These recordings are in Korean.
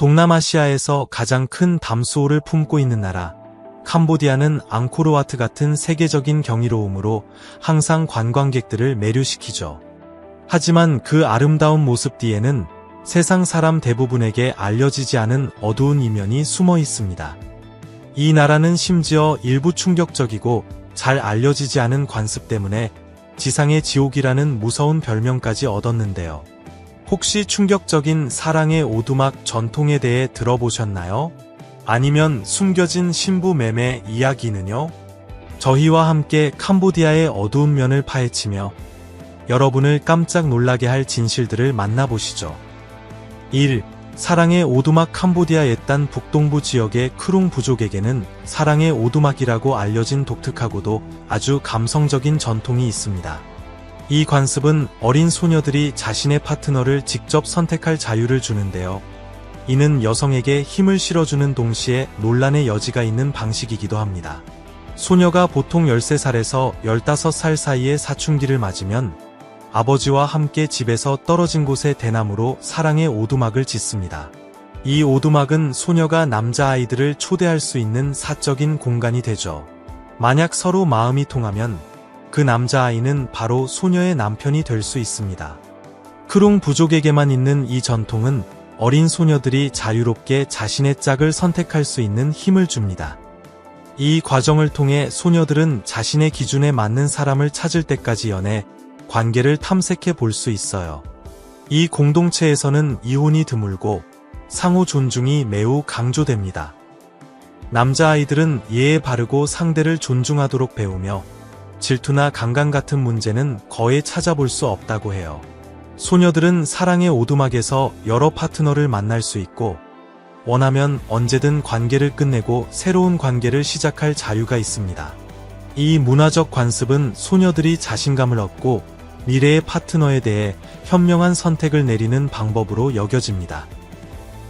동남아시아에서 가장 큰 담수호를 품고 있는 나라, 캄보디아는 앙코르와트 같은 세계적인 경이로움으로 항상 관광객들을 매료시키죠. 하지만 그 아름다운 모습 뒤에는 세상 사람 대부분에게 알려지지 않은 어두운 이면이 숨어 있습니다. 이 나라는 심지어 일부 충격적이고 잘 알려지지 않은 관습 때문에 지상의 지옥이라는 무서운 별명까지 얻었는데요. 혹시 충격적인 사랑의 오두막 전통에 대해 들어보셨나요? 아니면 숨겨진 신부 매매 이야기는요? 저희와 함께 캄보디아의 어두운 면을 파헤치며 여러분을 깜짝 놀라게 할 진실들을 만나보시죠. 1. 사랑의 오두막. 캄보디아 옛단 북동부 지역의 크룽 부족에게는 사랑의 오두막이라고 알려진 독특하고도 아주 감성적인 전통이 있습니다. 이 관습은 어린 소녀들이 자신의 파트너를 직접 선택할 자유를 주는데요. 이는 여성에게 힘을 실어주는 동시에 논란의 여지가 있는 방식이기도 합니다. 소녀가 보통 13살에서 15살 사이에 사춘기를 맞으면 아버지와 함께 집에서 떨어진 곳에 대나무로 사랑의 오두막을 짓습니다. 이 오두막은 소녀가 남자아이들을 초대할 수 있는 사적인 공간이 되죠. 만약 서로 마음이 통하면 그 남자아이는 바로 소녀의 남편이 될 수 있습니다. 크룽 부족에게만 있는 이 전통은 어린 소녀들이 자유롭게 자신의 짝을 선택할 수 있는 힘을 줍니다. 이 과정을 통해 소녀들은 자신의 기준에 맞는 사람을 찾을 때까지 연애, 관계를 탐색해 볼 수 있어요. 이 공동체에서는 이혼이 드물고 상호 존중이 매우 강조됩니다. 남자아이들은 예에 바르고 상대를 존중하도록 배우며 질투나 강간 같은 문제는 거의 찾아볼 수 없다고 해요. 소녀들은 사랑의 오두막에서 여러 파트너를 만날 수 있고 원하면 언제든 관계를 끝내고 새로운 관계를 시작할 자유가 있습니다. 이 문화적 관습은 소녀들이 자신감을 얻고 미래의 파트너에 대해 현명한 선택을 내리는 방법으로 여겨집니다.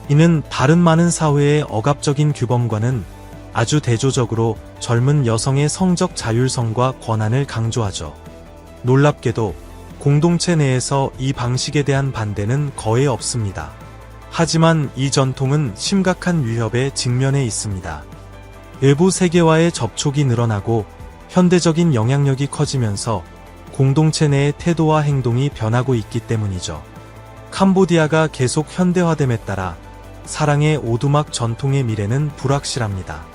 이는 다른 많은 사회의 억압적인 규범과는 아주 대조적으로 젊은 여성의 성적 자율성과 권한을 강조하죠. 놀랍게도 공동체 내에서 이 방식에 대한 반대는 거의 없습니다. 하지만 이 전통은 심각한 위협에 직면해 있습니다. 외부 세계와의 접촉이 늘어나고 현대적인 영향력이 커지면서 공동체 내의 태도와 행동이 변하고 있기 때문이죠. 캄보디아가 계속 현대화됨에 따라 사랑의 오두막 전통의 미래는 불확실합니다.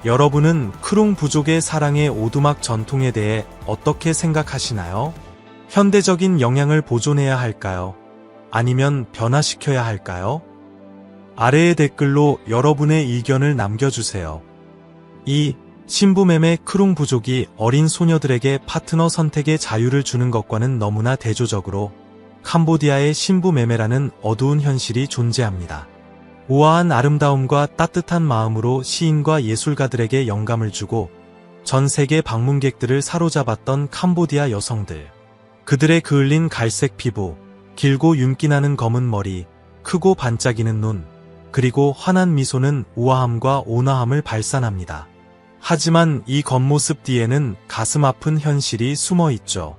여러분은 크룽 부족의 사랑의 오두막 전통에 대해 어떻게 생각하시나요? 현대적인 영향을 보존해야 할까요? 아니면 변화시켜야 할까요? 아래의 댓글로 여러분의 의견을 남겨주세요. 2. 신부매매. 크룽 부족이 어린 소녀들에게 파트너 선택의 자유를 주는 것과는 너무나 대조적으로 캄보디아의 신부매매라는 어두운 현실이 존재합니다. 우아한 아름다움과 따뜻한 마음으로 시인과 예술가들에게 영감을 주고 전 세계 방문객들을 사로잡았던 캄보디아 여성들. 그들의 그을린 갈색 피부, 길고 윤기나는 검은 머리, 크고 반짝이는 눈, 그리고 환한 미소는 우아함과 온화함을 발산합니다. 하지만 이 겉모습 뒤에는 가슴 아픈 현실이 숨어 있죠.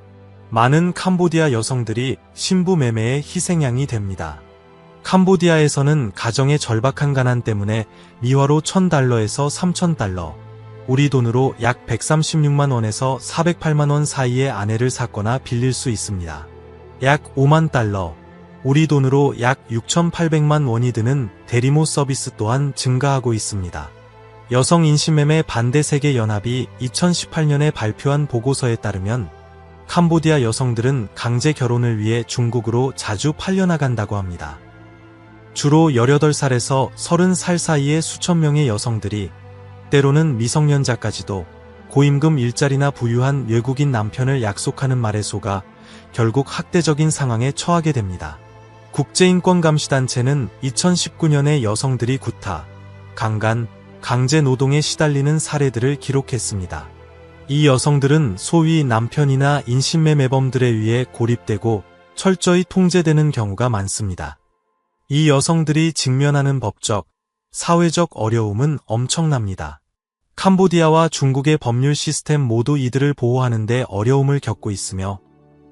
많은 캄보디아 여성들이 신부 매매의 희생양이 됩니다. 캄보디아에서는 가정의 절박한 가난 때문에 미화로 $1,000에서 $3,000, 우리 돈으로 약 136만 원에서 408만 원 사이의 아내를 샀거나 빌릴 수 있습니다. 약 $5만, 우리 돈으로 약 6,800만 원이 드는 대리모 서비스 또한 증가하고 있습니다. 여성 인신매매 반대 세계 연합이 2018년에 발표한 보고서에 따르면 캄보디아 여성들은 강제 결혼을 위해 중국으로 자주 팔려나간다고 합니다. 주로 18살에서 30살 사이의 수천 명의 여성들이, 때로는 미성년자까지도 고임금 일자리나 부유한 외국인 남편을 약속하는 말에 속아 결국 학대적인 상황에 처하게 됩니다. 국제인권감시단체는 2019년에 여성들이 구타, 강간, 강제 노동에 시달리는 사례들을 기록했습니다. 이 여성들은 소위 남편이나 인신매매범들에 의해 고립되고 철저히 통제되는 경우가 많습니다. 이 여성들이 직면하는 법적, 사회적 어려움은 엄청납니다. 캄보디아와 중국의 법률 시스템 모두 이들을 보호하는 데 어려움을 겪고 있으며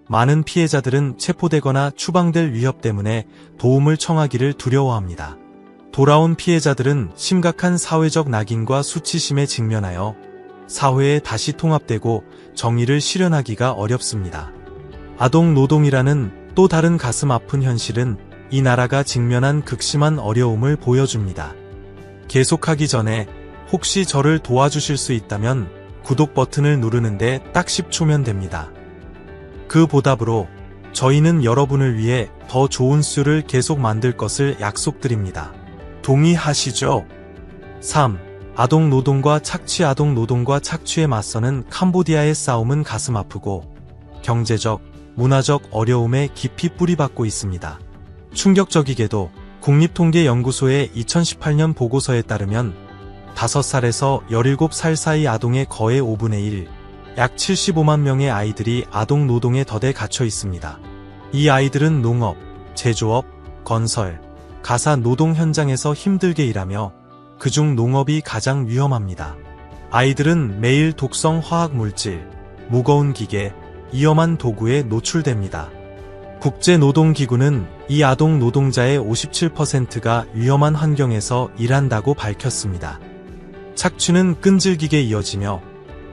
많은 피해자들은 체포되거나 추방될 위협 때문에 도움을 청하기를 두려워합니다. 돌아온 피해자들은 심각한 사회적 낙인과 수치심에 직면하여 사회에 다시 통합되고 정의를 실현하기가 어렵습니다. 아동 노동이라는 또 다른 가슴 아픈 현실은 이 나라가 직면한 극심한 어려움을 보여줍니다. 계속하기 전에 혹시 저를 도와주실 수 있다면 구독 버튼을 누르는데 딱 10초면 됩니다. 그 보답으로 저희는 여러분을 위해 더 좋은 수를 계속 만들 것을 약속드립니다. 동의하시죠? 3. 아동 노동과 착취. 아동 노동과 착취에 맞서는 캄보디아의 싸움은 가슴 아프고 경제적, 문화적 어려움에 깊이 뿌리박고 있습니다. 충격적이게도 국립통계연구소의 2018년 보고서에 따르면 5살에서 17살 사이 아동의 거의 5분의 1, 약 75만 명의 아이들이 아동 노동의 덫에 갇혀 있습니다. 이 아이들은 농업, 제조업, 건설, 가사 노동 현장에서 힘들게 일하며 그중 농업이 가장 위험합니다. 아이들은 매일 독성 화학 물질, 무거운 기계, 위험한 도구에 노출됩니다. 국제노동기구는 이 아동 노동자의 57%가 위험한 환경에서 일한다고 밝혔습니다. 착취는 끈질기게 이어지며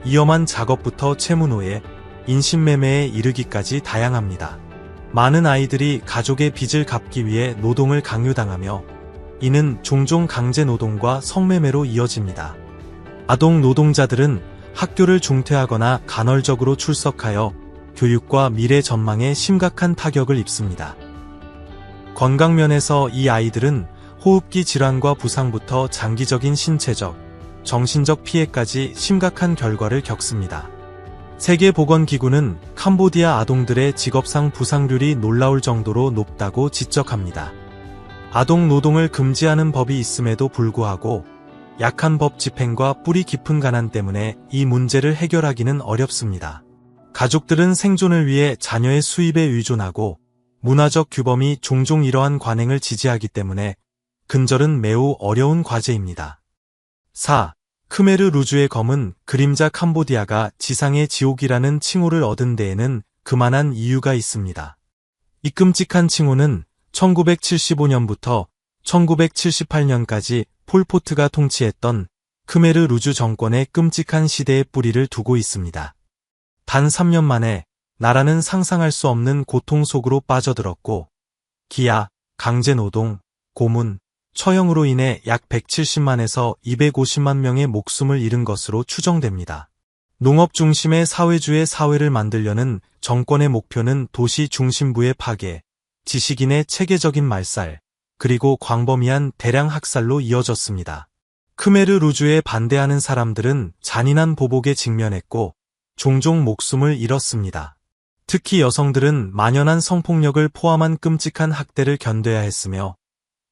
위험한 작업부터 채무노예, 인신매매에 이르기까지 다양합니다. 많은 아이들이 가족의 빚을 갚기 위해 노동을 강요당하며 이는 종종 강제노동과 성매매로 이어집니다. 아동 노동자들은 학교를 중퇴하거나 간헐적으로 출석하여 교육과 미래 전망에 심각한 타격을 입습니다. 건강면에서 이 아이들은 호흡기 질환과 부상부터 장기적인 신체적, 정신적 피해까지 심각한 결과를 겪습니다. 세계보건기구는 캄보디아 아동들의 직업상 부상률이 놀라울 정도로 높다고 지적합니다. 아동 노동을 금지하는 법이 있음에도 불구하고 약한 법 집행과 뿌리 깊은 가난 때문에 이 문제를 해결하기는 어렵습니다. 가족들은 생존을 위해 자녀의 수입에 의존하고 문화적 규범이 종종 이러한 관행을 지지하기 때문에 근절은 매우 어려운 과제입니다. 4. 크메르 루주의 검은 그림자. 캄보디아가 지상의 지옥이라는 칭호를 얻은 데에는 그만한 이유가 있습니다. 이 끔찍한 칭호는 1975년부터 1978년까지 폴포트가 통치했던 크메르 루주 정권의 끔찍한 시대의 뿌리를 두고 있습니다. 단 3년 만에 나라는 상상할 수 없는 고통 속으로 빠져들었고 기아, 강제노동, 고문, 처형으로 인해 약 170만에서 250만 명의 목숨을 잃은 것으로 추정됩니다. 농업 중심의 사회주의 사회를 만들려는 정권의 목표는 도시 중심부의 파괴, 지식인의 체계적인 말살, 그리고 광범위한 대량 학살로 이어졌습니다. 크메르 루주에 반대하는 사람들은 잔인한 보복에 직면했고 종종 목숨을 잃었습니다. 특히 여성들은 만연한 성폭력을 포함한 끔찍한 학대를 견뎌야 했으며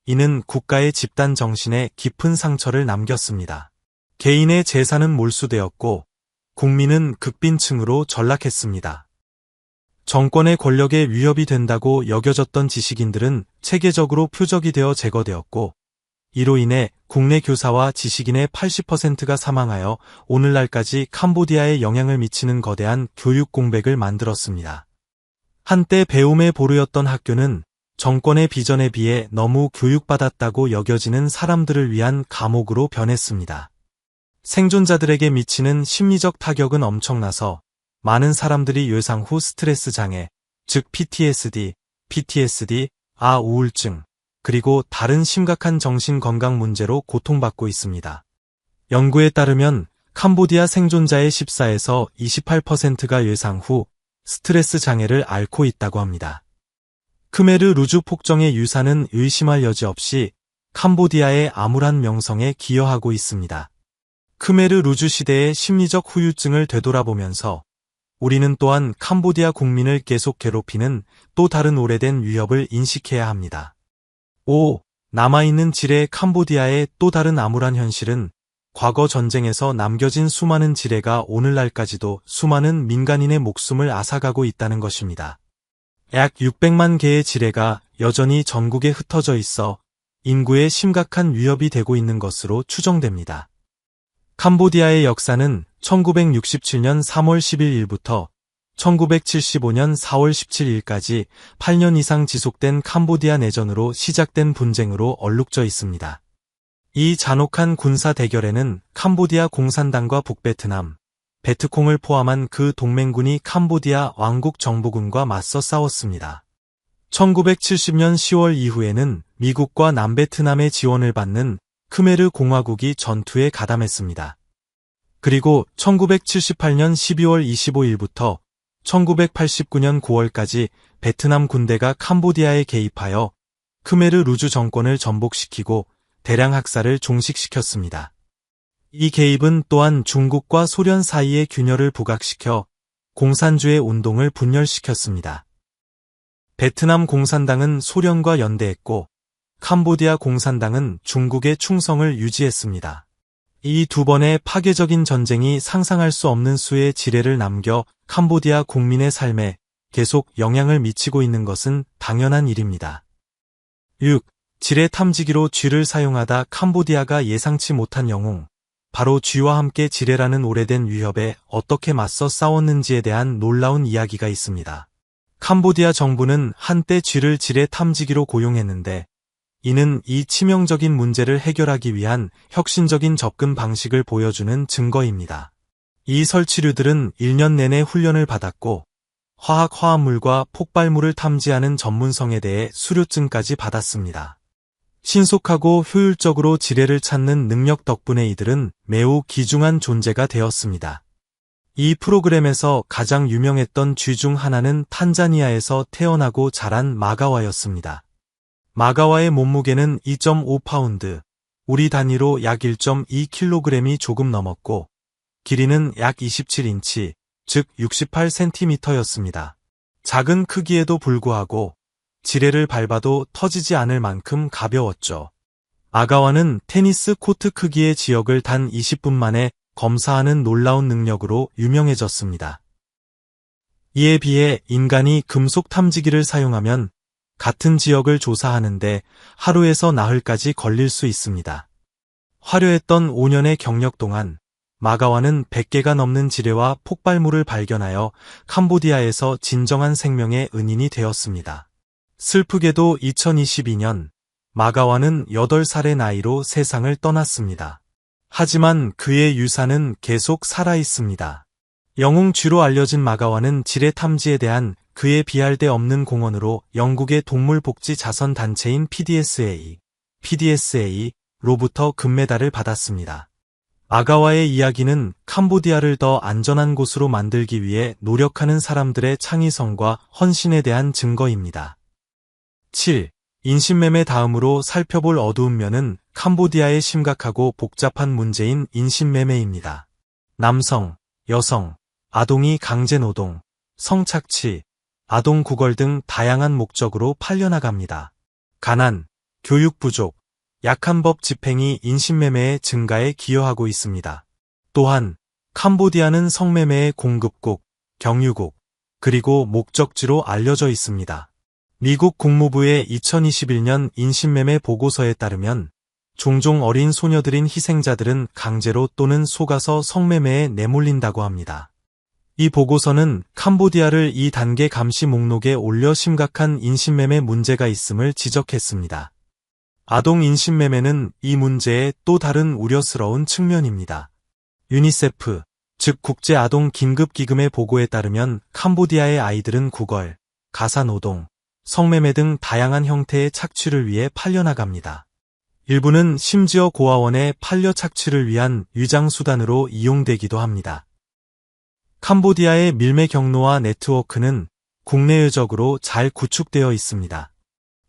이는 국가의 집단 정신에 깊은 상처를 남겼습니다. 개인의 재산은 몰수되었고 국민은 극빈층으로 전락했습니다. 정권의 권력에 위협이 된다고 여겨졌던 지식인들은 체계적으로 표적이 되어 제거되었고 이로 인해 국내 교사와 지식인의 80%가 사망하여 오늘날까지 캄보디아에 영향을 미치는 거대한 교육 공백을 만들었습니다. 한때 배움의 보루였던 학교는 정권의 비전에 비해 너무 교육받았다고 여겨지는 사람들을 위한 감옥으로 변했습니다. 생존자들에게 미치는 심리적 타격은 엄청나서 많은 사람들이 요상 후 스트레스 장애, 즉 PTSD, 우울증, 그리고 다른 심각한 정신건강 문제로 고통받고 있습니다. 연구에 따르면 캄보디아 생존자의 14에서 28%가 요상 후 스트레스 장애를 앓고 있다고 합니다. 크메르 루주 폭정의 유산은 의심할 여지 없이 캄보디아의 암울한 명성에 기여하고 있습니다. 크메르 루주 시대의 심리적 후유증을 되돌아보면서 우리는 또한 캄보디아 국민을 계속 괴롭히는 또 다른 오래된 위협을 인식해야 합니다. 5. 남아있는 지뢰. 캄보디아의 또 다른 암울한 현실은 과거 전쟁에서 남겨진 수많은 지뢰가 오늘날까지도 수많은 민간인의 목숨을 앗아가고 있다는 것입니다. 약 600만 개의 지뢰가 여전히 전국에 흩어져 있어 인구에 심각한 위협이 되고 있는 것으로 추정됩니다. 캄보디아의 역사는 1967년 3월 11일부터 1975년 4월 17일까지 8년 이상 지속된 캄보디아 내전으로 시작된 분쟁으로 얼룩져 있습니다. 이 잔혹한 군사 대결에는 캄보디아 공산당과 북베트남, 베트콩을 포함한 그 동맹군이 캄보디아 왕국 정부군과 맞서 싸웠습니다. 1970년 10월 이후에는 미국과 남베트남의 지원을 받는 크메르 공화국이 전투에 가담했습니다. 그리고 1978년 12월 25일부터 1989년 9월까지 베트남 군대가 캄보디아에 개입하여 크메르 루주 정권을 전복시키고 대량 학살을 종식시켰습니다. 이 개입은 또한 중국과 소련 사이의 균열을 부각시켜 공산주의 운동을 분열시켰습니다. 베트남 공산당은 소련과 연대했고 캄보디아 공산당은 중국의 충성을 유지했습니다. 이 두 번의 파괴적인 전쟁이 상상할 수 없는 수의 지뢰를 남겨 캄보디아 국민의 삶에 계속 영향을 미치고 있는 것은 당연한 일입니다. 6. 지뢰 탐지기로 쥐를 사용하다 캄보디아가 예상치 못한 영웅. 바로 쥐와 함께 지뢰라는 오래된 위협에 어떻게 맞서 싸웠는지에 대한 놀라운 이야기가 있습니다. 캄보디아 정부는 한때 쥐를 지뢰 탐지기로 고용했는데 이는 이 치명적인 문제를 해결하기 위한 혁신적인 접근 방식을 보여주는 증거입니다. 이 설치류들은 1년 내내 훈련을 받았고 화학화합물과 폭발물을 탐지하는 전문성에 대해 수료증까지 받았습니다. 신속하고 효율적으로 지뢰를 찾는 능력 덕분에 이들은 매우 귀중한 존재가 되었습니다. 이 프로그램에서 가장 유명했던 쥐 중 하나는 탄자니아에서 태어나고 자란 마가와였습니다. 마가와의 몸무게는 2.5파운드, 우리 단위로 약 1.2kg이 조금 넘었고 길이는 약 27인치, 즉 68cm였습니다. 작은 크기에도 불구하고 지뢰를 밟아도 터지지 않을 만큼 가벼웠죠. 마가와는 테니스 코트 크기의 지역을 단 20분 만에 검사하는 놀라운 능력으로 유명해졌습니다. 이에 비해 인간이 금속 탐지기를 사용하면 같은 지역을 조사하는데 하루에서 나흘까지 걸릴 수 있습니다. 화려했던 5년의 경력 동안 마가와는 100개가 넘는 지뢰와 폭발물을 발견하여 캄보디아에서 진정한 생명의 은인이 되었습니다. 슬프게도 2022년 마가와는 8살의 나이로 세상을 떠났습니다. 하지만 그의 유산은 계속 살아있습니다. 영웅 쥐로 알려진 마가와는 지뢰 탐지에 대한 그의 비할 데 없는 공헌으로 영국의 동물복지 자선단체인 PDSA로부터 금메달을 받았습니다. 마가와의 이야기는 캄보디아를 더 안전한 곳으로 만들기 위해 노력하는 사람들의 창의성과 헌신에 대한 증거입니다. 7. 인신매매 다음으로 살펴볼 어두운 면은 캄보디아의 심각하고 복잡한 문제인 인신매매입니다. 남성, 여성, 아동이 강제노동, 성착취, 아동 구걸 등 다양한 목적으로 팔려나갑니다. 가난, 교육 부족, 약한 법 집행이 인신매매의 증가에 기여하고 있습니다. 또한 캄보디아는 성매매의 공급국, 경유국, 그리고 목적지로 알려져 있습니다. 미국 국무부의 2021년 인신매매 보고서에 따르면 종종 어린 소녀들인 희생자들은 강제로 또는 속아서 성매매에 내몰린다고 합니다. 이 보고서는 캄보디아를 2단계 감시 목록에 올려 심각한 인신매매 문제가 있음을 지적했습니다. 아동 인신매매는 이 문제의 또 다른 우려스러운 측면입니다. 유니세프, 즉 국제아동긴급기금의 보고에 따르면 캄보디아의 아이들은 구걸, 가사노동, 성매매 등 다양한 형태의 착취를 위해 팔려나갑니다. 일부는 심지어 고아원에 팔려 착취를 위한 위장수단으로 이용되기도 합니다. 캄보디아의 밀매 경로와 네트워크는 국내외적으로 잘 구축되어 있습니다.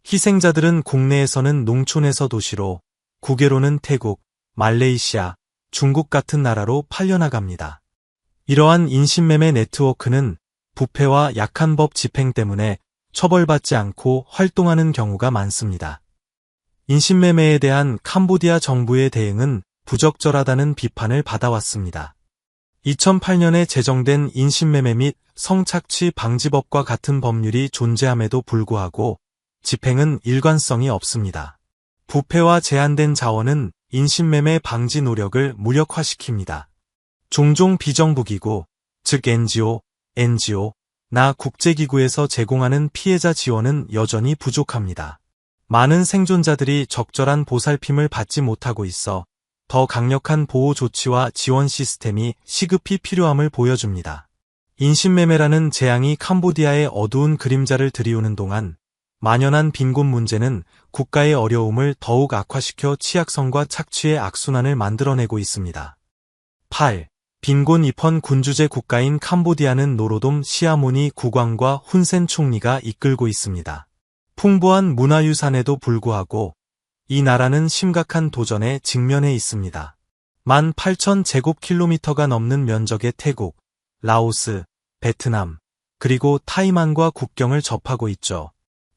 희생자들은 국내에서는 농촌에서 도시로, 국외로는 태국, 말레이시아, 중국 같은 나라로 팔려나갑니다. 이러한 인신매매 네트워크는 부패와 약한 법 집행 때문에 처벌받지 않고 활동하는 경우가 많습니다. 인신매매에 대한 캄보디아 정부의 대응은 부적절하다는 비판을 받아왔습니다. 2008년에 제정된 인신매매 및 성착취 방지법과 같은 법률이 존재함에도 불구하고 집행은 일관성이 없습니다. 부패와 제한된 자원은 인신매매 방지 노력을 무력화시킵니다. 종종 비정부기구, 즉 NGO, NGO, 나 국제기구에서 제공하는 피해자 지원은 여전히 부족합니다. 많은 생존자들이 적절한 보살핌을 받지 못하고 있어 더 강력한 보호 조치와 지원 시스템이 시급히 필요함을 보여줍니다. 인신매매라는 재앙이 캄보디아의 어두운 그림자를 들이우는 동안 만연한 빈곤 문제는 국가의 어려움을 더욱 악화시켜 취약성과 착취의 악순환을 만들어내고 있습니다. 8. 빈곤 입헌 군주제 국가인 캄보디아는 노로돔 시아모니 국왕과 훈센 총리가 이끌고 있습니다. 풍부한 문화유산에도 불구하고 이 나라는 심각한 도전에 직면해 있습니다. 18,000제곱킬로미터가 넘는 면적의 태국, 라오스, 베트남, 그리고 타이만과 국경을 접하고 있죠.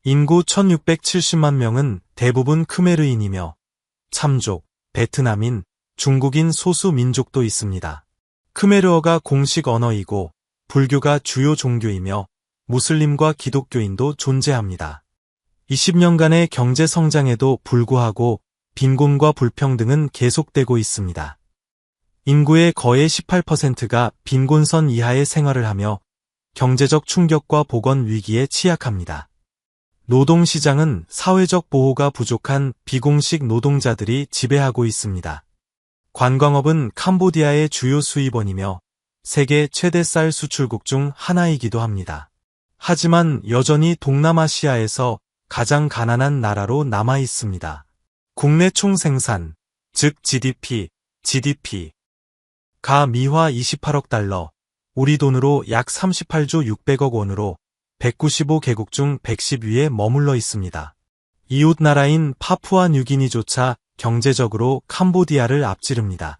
인구 1670만 명은 대부분 크메르인이며 참족, 베트남인, 중국인 소수 민족도 있습니다. 크메르어가 공식 언어이고 불교가 주요 종교이며 무슬림과 기독교인도 존재합니다. 20년간의 경제 성장에도 불구하고 빈곤과 불평등은 계속되고 있습니다. 인구의 거의 18%가 빈곤선 이하의 생활을 하며 경제적 충격과 보건 위기에 취약합니다. 노동시장은 사회적 보호가 부족한 비공식 노동자들이 지배하고 있습니다. 관광업은 캄보디아의 주요 수입원이며 세계 최대 쌀 수출국 중 하나이기도 합니다. 하지만 여전히 동남아시아에서 가장 가난한 나라로 남아 있습니다. 국내 총생산, 즉 GDP가 미화 28억 달러, 우리 돈으로 약 38조 600억 원으로 195개국 중 110위에 머물러 있습니다. 이웃 나라인 파푸아 뉴기니조차 경제적으로 캄보디아를 앞지릅니다.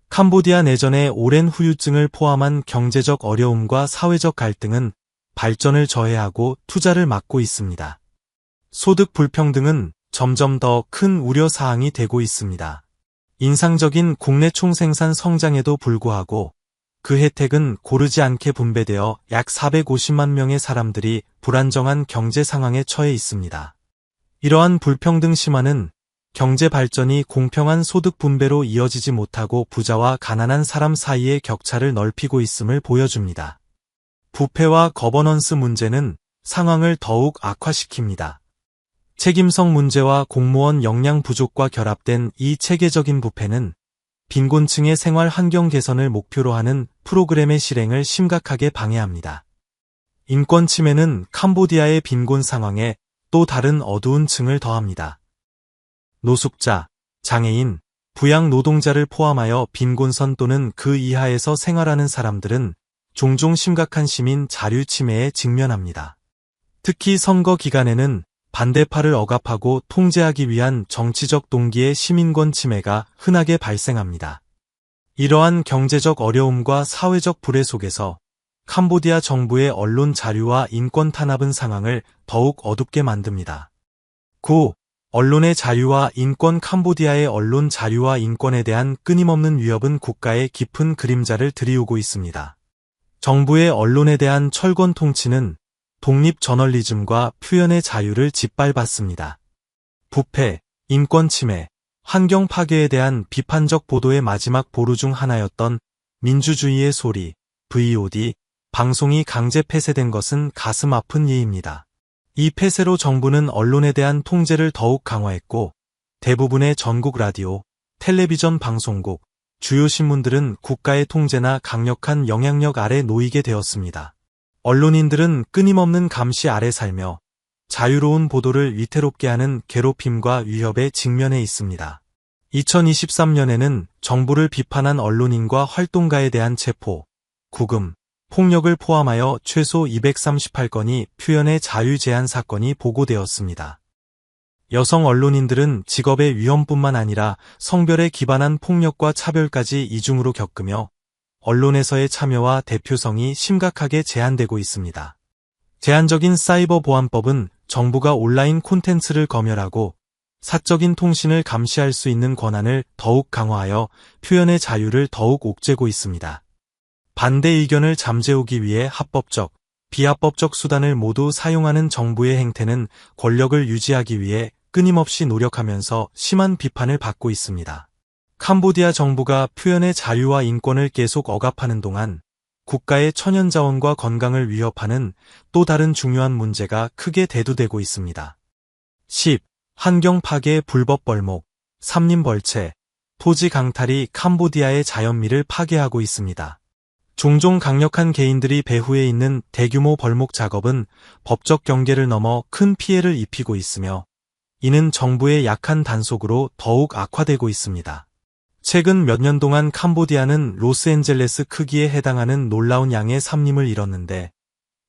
캄보디아 내전의 오랜 후유증을 포함한 경제적 어려움과 사회적 갈등은 발전을 저해하고 투자를 막고 있습니다. 소득 불평등은 점점 더 큰 우려사항이 되고 있습니다. 인상적인 국내 총생산 성장에도 불구하고 그 혜택은 고르지 않게 분배되어 약 450만 명의 사람들이 불안정한 경제 상황에 처해 있습니다. 이러한 불평등 심화는 경제 발전이 공평한 소득 분배로 이어지지 못하고 부자와 가난한 사람 사이의 격차를 넓히고 있음을 보여줍니다. 부패와 거버넌스 문제는 상황을 더욱 악화시킵니다. 책임성 문제와 공무원 역량 부족과 결합된 이 체계적인 부패는 빈곤층의 생활 환경 개선을 목표로 하는 프로그램의 실행을 심각하게 방해합니다. 인권 침해는 캄보디아의 빈곤 상황에 또 다른 어두운 층을 더합니다. 노숙자, 장애인, 부양 노동자를 포함하여 빈곤선 또는 그 이하에서 생활하는 사람들은 종종 심각한 시민 자유 침해에 직면합니다. 특히 선거 기간에는 반대파를 억압하고 통제하기 위한 정치적 동기의 시민권 침해가 흔하게 발생합니다. 이러한 경제적 어려움과 사회적 불해 속에서 캄보디아 정부의 언론 자유와 인권 탄압은 상황을 더욱 어둡게 만듭니다. 9. 언론의 자유와 인권 캄보디아의 언론 자유와 인권에 대한 끊임없는 위협은 국가의 깊은 그림자를 들이우고 있습니다. 정부의 언론에 대한 철권 통치는 독립 저널리즘과 표현의 자유를 짓밟았습니다. 부패, 인권 침해, 환경 파괴에 대한 비판적 보도의 마지막 보루 중 하나였던 민주주의의 소리, VOD, 방송이 강제 폐쇄된 것은 가슴 아픈 예입니다. 이 폐쇄로 정부는 언론에 대한 통제를 더욱 강화했고 대부분의 전국 라디오, 텔레비전 방송국, 주요 신문들은 국가의 통제나 강력한 영향력 아래 놓이게 되었습니다. 언론인들은 끊임없는 감시 아래 살며 자유로운 보도를 위태롭게 하는 괴롭힘과 위협에 직면해 있습니다. 2023년에는 정부를 비판한 언론인과 활동가에 대한 체포, 구금, 폭력을 포함하여 최소 238건이 표현의 자유 제한 사건이 보고되었습니다. 여성 언론인들은 직업의 위험뿐만 아니라 성별에 기반한 폭력과 차별까지 이중으로 겪으며 언론에서의 참여와 대표성이 심각하게 제한되고 있습니다. 제한적인 사이버 보안법은 정부가 온라인 콘텐츠를 검열하고 사적인 통신을 감시할 수 있는 권한을 더욱 강화하여 표현의 자유를 더욱 옥죄고 있습니다. 반대 의견을 잠재우기 위해 합법적, 비합법적 수단을 모두 사용하는 정부의 행태는 권력을 유지하기 위해 끊임없이 노력하면서 심한 비판을 받고 있습니다. 캄보디아 정부가 표현의 자유와 인권을 계속 억압하는 동안 국가의 천연자원과 건강을 위협하는 또 다른 중요한 문제가 크게 대두되고 있습니다. 10. 환경 파괴 불법 벌목, 삼림벌채, 토지 강탈이 캄보디아의 자연미를 파괴하고 있습니다. 종종 강력한 개인들이 배후에 있는 대규모 벌목 작업은 법적 경계를 넘어 큰 피해를 입히고 있으며 이는 정부의 약한 단속으로 더욱 악화되고 있습니다. 최근 몇 년 동안 캄보디아는 로스앤젤레스 크기에 해당하는 놀라운 양의 삼림을 잃었는데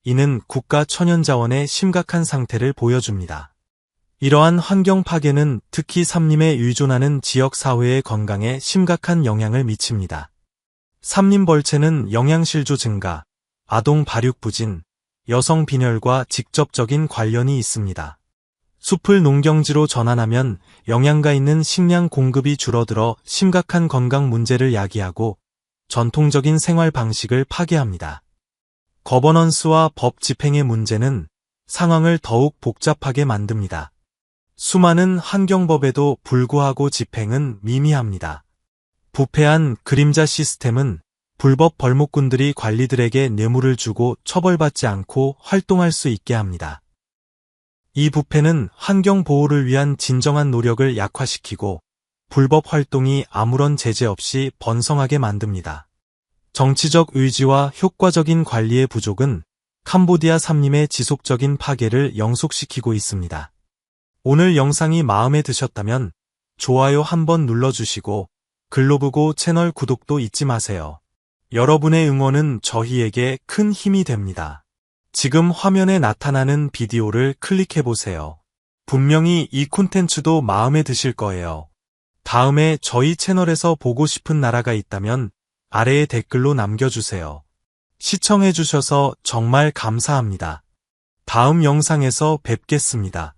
이는 국가 천연자원의 심각한 상태를 보여줍니다. 이러한 환경 파괴는 특히 삼림에 의존하는 지역 사회의 건강에 심각한 영향을 미칩니다. 삼림벌채는 영양실조 증가, 아동 발육 부진, 여성 빈혈과 직접적인 관련이 있습니다. 숲을 농경지로 전환하면 영양가 있는 식량 공급이 줄어들어 심각한 건강 문제를 야기하고 전통적인 생활 방식을 파괴합니다. 거버넌스와 법 집행의 문제는 상황을 더욱 복잡하게 만듭니다. 수많은 환경법에도 불구하고 집행은 미미합니다. 부패한 그림자 시스템은 불법 벌목꾼들이 관리들에게 뇌물을 주고 처벌받지 않고 활동할 수 있게 합니다. 이 부패는 환경 보호를 위한 진정한 노력을 약화시키고 불법 활동이 아무런 제재 없이 번성하게 만듭니다. 정치적 의지와 효과적인 관리의 부족은 캄보디아 삼림의 지속적인 파괴를 영속시키고 있습니다. 오늘 영상이 마음에 드셨다면 좋아요 한번 눌러주시고 글로브고 채널 구독도 잊지 마세요. 여러분의 응원은 저희에게 큰 힘이 됩니다. 지금 화면에 나타나는 비디오를 클릭해보세요. 분명히 이 콘텐츠도 마음에 드실 거예요. 다음에 저희 채널에서 보고 싶은 나라가 있다면 아래에 댓글로 남겨주세요. 시청해주셔서 정말 감사합니다. 다음 영상에서 뵙겠습니다.